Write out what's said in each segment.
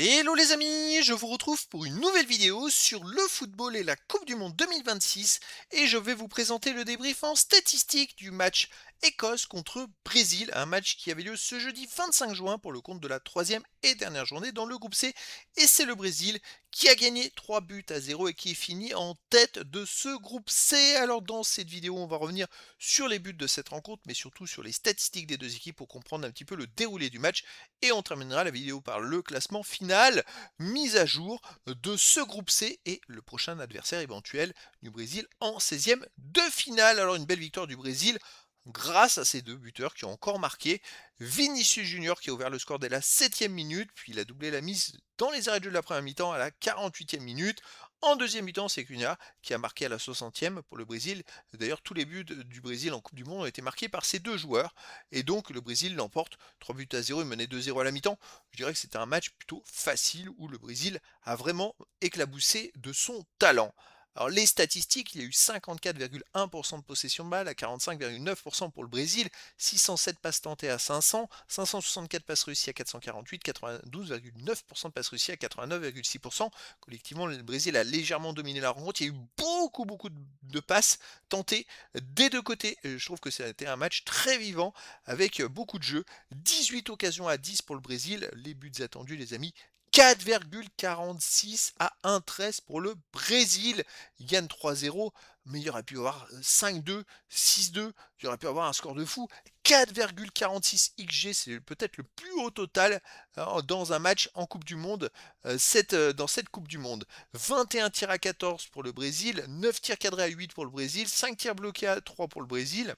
Hello les amis, je vous retrouve pour une nouvelle vidéo sur le football et la Coupe du Monde 2026 et je vais vous présenter le débrief en statistique du match Écosse contre Brésil, un match qui avait lieu ce jeudi 25 juin pour le compte de la troisième et dernière journée dans le groupe C et c'est le Brésil qui a gagné 3 buts à 0 et qui est fini en tête de ce groupe C. Alors dans cette vidéo on va revenir sur les buts de cette rencontre mais surtout sur les statistiques des deux équipes pour comprendre un petit peu le déroulé du match et on terminera la vidéo par le classement final, mise à jour de ce groupe C et le prochain adversaire éventuel du Brésil en 16e de finale. Alors une belle victoire du Brésil grâce à ces deux buteurs qui ont encore marqué. Vinicius Junior qui a ouvert le score dès la 7e minute, puis il a doublé la mise dans les arrêts de jeu de la première mi-temps à la 48e minute. En deuxième mi-temps, c'est Cunha qui a marqué à la 60e pour le Brésil. D'ailleurs, tous les buts du Brésil en Coupe du Monde ont été marqués par ces deux joueurs. Et donc, le Brésil l'emporte 3 buts à 0. Il menait 2-0 à la mi-temps. Je dirais que c'était un match plutôt facile où le Brésil a vraiment éclaboussé de son talent. Alors les statistiques, il y a eu 54,1% de possession de balle à 45,9% pour le Brésil, 607 passes tentées à 500, 564 passes réussies à 448, 92,9% de passes réussies à 89,6%. Collectivement, le Brésil a légèrement dominé la rencontre. Il y a eu beaucoup de passes tentées des deux côtés. Je trouve que ça a été un match très vivant avec beaucoup de jeux. 18 occasions à 10 pour le Brésil. Les buts attendus, les amis, 4,46 à 1,13 pour le Brésil. Il gagne 3-0, mais il aurait pu avoir 5-2, 6-2, il aurait pu avoir un score de fou. 4,46 XG, c'est peut-être le plus haut total dans un match en Coupe du Monde, dans cette Coupe du Monde. 21 tirs à 14 pour le Brésil, 9 tirs cadrés à 8 pour le Brésil, 5 tirs bloqués à 3 pour le Brésil.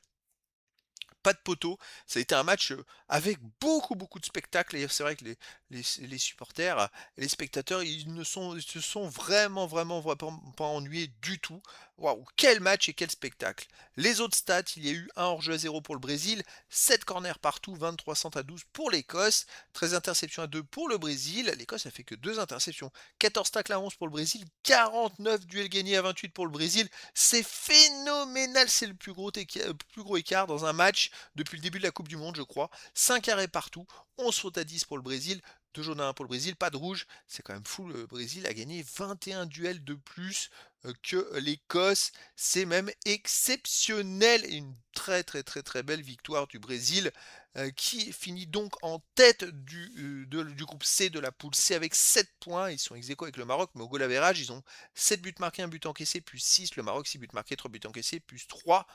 Pas de poteau. Ça a été un match avec beaucoup de spectacles. Et c'est vrai que les supporters et les spectateurs, ils se sont vraiment pas ennuyés du tout. Waouh, quel match et quel spectacle. Les autres stats, il y a eu un hors-jeu à 0 pour le Brésil, 7 corners partout, 23 centres à 12 pour l'Écosse, 13 interceptions à 2 pour le Brésil. L'Écosse a fait que 2 interceptions, 14 tacles à 11 pour le Brésil, 49 duels gagnés à 28 pour le Brésil. C'est phénoménal, c'est le plus gros écart dans un match depuis le début de la Coupe du Monde, je crois. 5 arrêts partout, 11 fautes à 10 pour le Brésil, 2 jaunes à 1 pour le Brésil, pas de rouge. C'est quand même fou, le Brésil a gagné 21 duels de plus que l'Écosse. C'est même exceptionnel. Une très belle victoire du Brésil qui finit donc en tête du groupe C de la poule C avec 7 points. Ils sont ex aequo avec le Maroc, mais au goal average, ils ont 7 buts marqués, 1 but encaissé, plus 6. Le Maroc, 6 buts marqués, 3 buts encaissés, plus 3.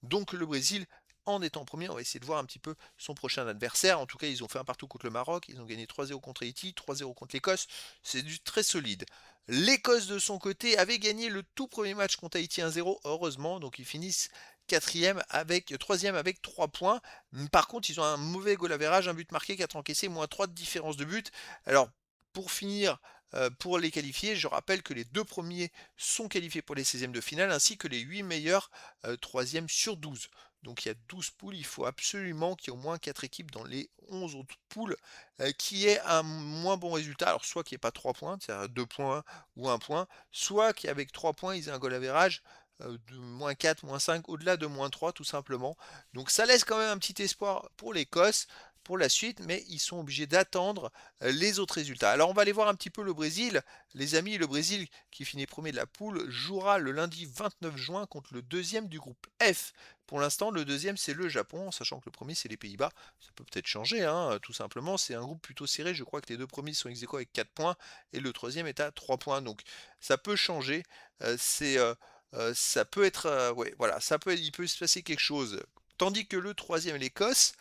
Donc le Brésil en étant premier, on va essayer de voir un petit peu son prochain adversaire. En tout cas, ils ont fait un partout contre le Maroc, ils ont gagné 3-0 contre Haïti, 3-0 contre l'Écosse. C'est du très solide. L'Écosse, de son côté, avait gagné le tout premier match contre Haïti 1-0, heureusement, donc ils finissent troisième avec 3 points. Par contre, ils ont un mauvais goal average, un but marqué, 4 encaissés, moins 3 de différence de but. Alors, pour finir, pour les qualifier, je rappelle que les deux premiers sont qualifiés pour les 16e de finale, ainsi que les 8 meilleurs 3e sur 12. Donc il y a 12 poules, il faut absolument qu'il y ait au moins 4 équipes dans les 11 autres poules qui aient un moins bon résultat. Alors soit qu'il n'y ait pas 3 points, c'est-à-dire 2 points ou 1 point, soit qu'avec 3 points, ils aient un goal average de moins 4, moins 5, au-delà de moins 3 tout simplement. Donc ça laisse quand même un petit espoir pour l'Écosse pour la suite, mais ils sont obligés d'attendre les autres résultats. Alors on va aller voir un petit peu le Brésil. Les amis, le Brésil qui finit premier de la poule jouera le lundi 29 juin contre le deuxième du groupe F. Pour l'instant, le deuxième c'est le Japon, sachant que le premier c'est les Pays-Bas. Ça peut peut-être changer, hein, tout simplement. C'est un groupe plutôt serré. Je crois que les deux premiers sont ex aequo avec 4 points et le troisième est à 3 points. Donc ça peut changer. Ça peut être, ouais, voilà, il peut se passer quelque chose. Tandis que le troisième, l'Écosse,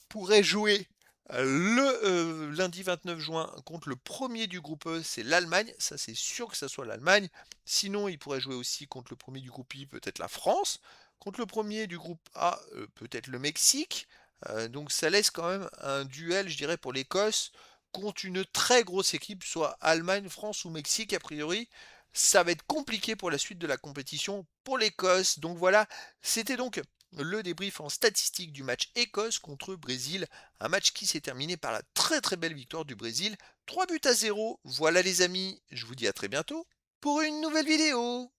pourrait jouer le lundi 29 juin contre le premier du groupe E, c'est l'Allemagne. Ça, c'est sûr que ça soit l'Allemagne. Sinon, il pourrait jouer aussi contre le premier du groupe I, peut-être la France. Contre le premier du groupe A, peut-être le Mexique. Donc ça laisse quand même un duel, je dirais, pour l'Écosse contre une très grosse équipe, soit Allemagne, France ou Mexique, a priori. Ça va être compliqué pour la suite de la compétition pour l'Écosse. Donc voilà, c'était donc le débrief en statistique du match Écosse contre Brésil, un match qui s'est terminé par la très belle victoire du Brésil, 3 buts à 0. Voilà les amis, je vous dis à très bientôt pour une nouvelle vidéo.